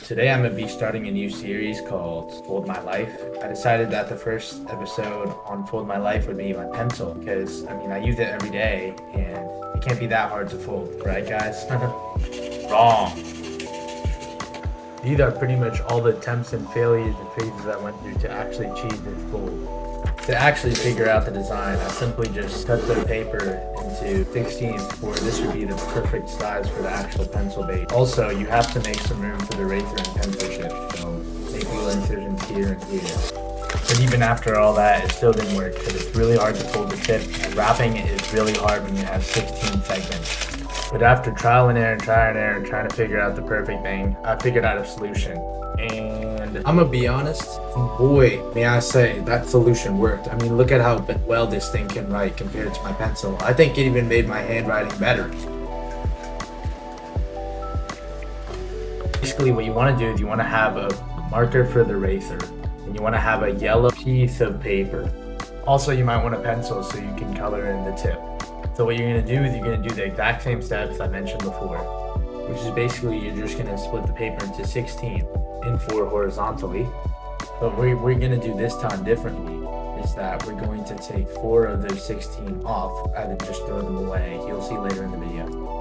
Today I'm going to be starting a new series called Fold My Life. I decided that the first episode on Fold My Life would be my pencil because, I use it every day and it can't be that hard to fold, right guys? Wrong. These are pretty much all the attempts and failures and phases I went through to actually achieve this fold. To actually figure out the design, I simply just cut the paper into 16ths for this would be the perfect size for the actual pencil base. Also, you have to make some room for the eraser and pencil tip, so make little incisions here and here. But even after all that, it still didn't work because it's really hard to fold the tip, and wrapping is really hard when you have 16 segments. But after trial and error and trying to figure out the perfect thing, I figured out a solution. And I'm gonna be honest, boy, may I say, that solution worked. Look at how well this thing can write compared to my pencil. I think it even made my handwriting better. Basically, what you want to do is you want to have a marker for the eraser, and you want to have a yellow piece of paper. Also, you might want a pencil so you can color in the tip. So what you're gonna do is you're gonna do the exact same steps I mentioned before, which is basically you're just gonna split the paper into 16 and 4 horizontally. But what we're gonna do this time differently is that we're going to take 4 of those 16 off and just throw them away. You'll see later in the video.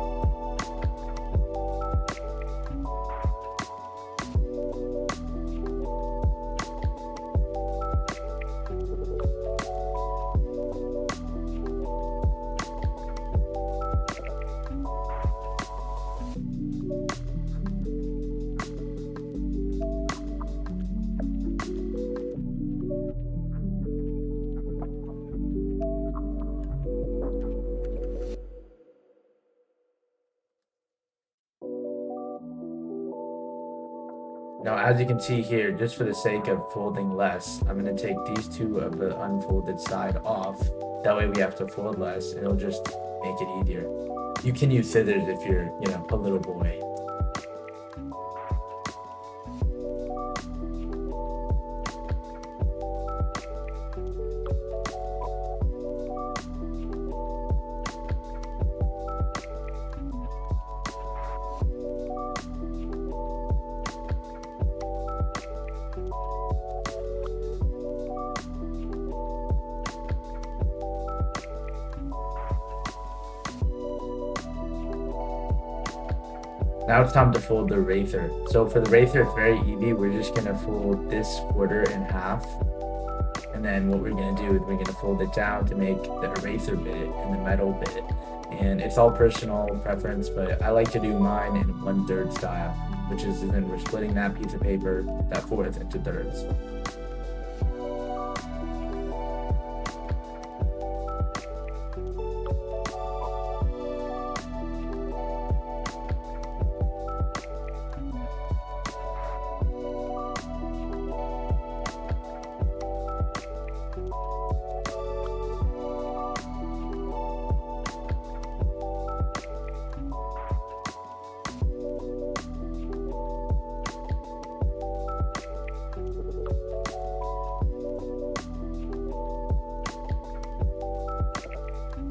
Now, as you can see here, just for the sake of folding less, I'm going to take these 2 of the unfolded side off. That way we have to fold less, and it'll just make it easier. You can use scissors if you're, a little boy. Now it's time to fold the eraser. So for the eraser, it's very easy. We're just gonna fold this quarter in half. And then what we're gonna do is we're gonna fold it down to make the eraser bit and the metal bit. And it's all personal preference, but I like to do mine in 1/3 style, which is then we're splitting that piece of paper, that fourth, into thirds.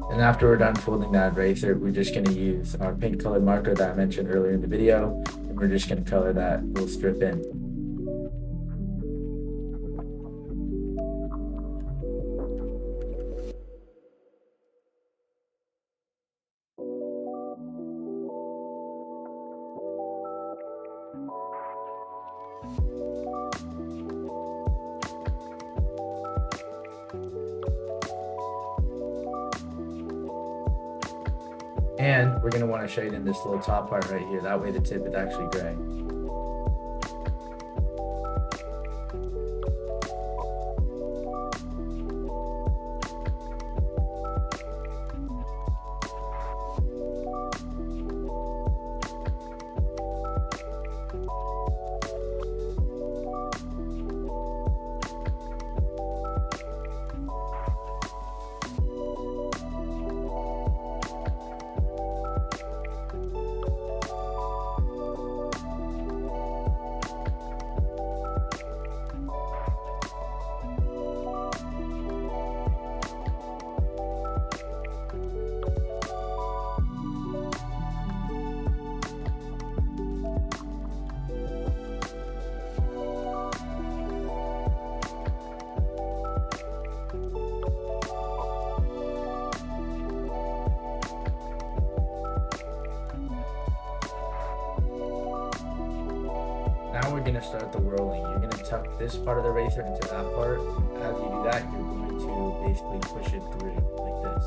And after we're done folding that eraser, we're just going to use our pink colored marker that I mentioned earlier in the video, and we're just going to color that little strip in. And we're going to want to shade in this little top part right here. That way the tip is actually gray. we're gonna start the whirling. You're gonna tuck this part of the eraser into that part. As you do that, you're going to basically push it through like this.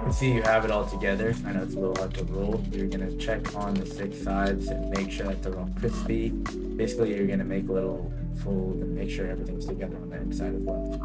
You see you have it all together. I know it's a little hard to roll. You're gonna check on the 6 sides and make sure that they're all crispy. Basically, you're gonna make a little fold and make sure everything's together on the inside as well.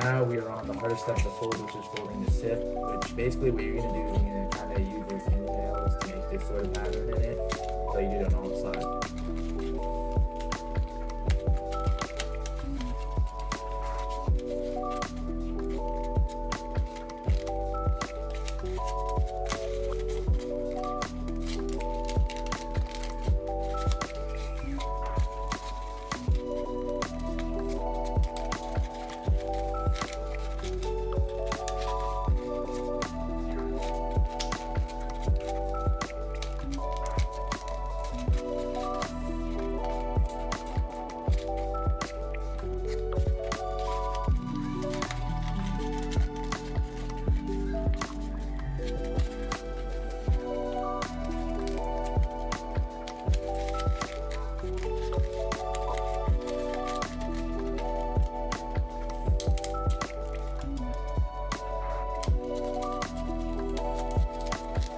Now we are on the hardest step of the fold, which is folding the sip, which basically what you're going to do is you're going to kind of use your fingernails to make this sort of pattern in it, so you do it on all sides.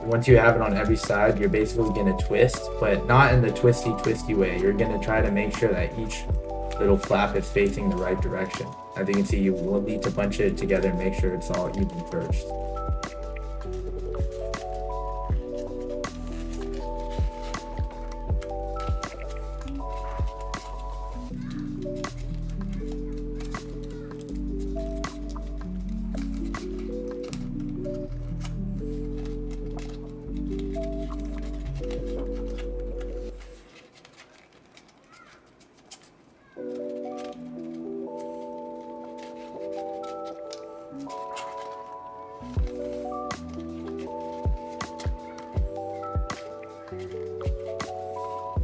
Once you have it on every side, you're basically going to twist, but not in the twisty way. You're going to try to make sure that each little flap is facing the right direction. As you can see, you will need to bunch it together and make sure it's all even first.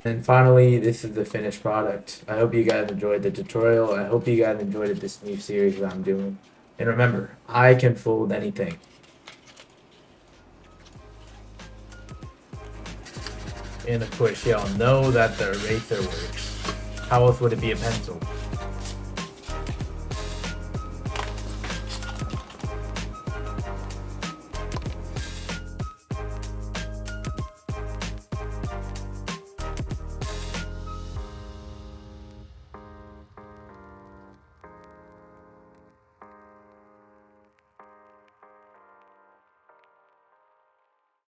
And finally, this is the finished product. I hope you guys enjoyed the tutorial. I hope you guys enjoyed this new series that I'm doing. And remember, I can fold anything. And of course, y'all know that the eraser works. How else would it be a pencil?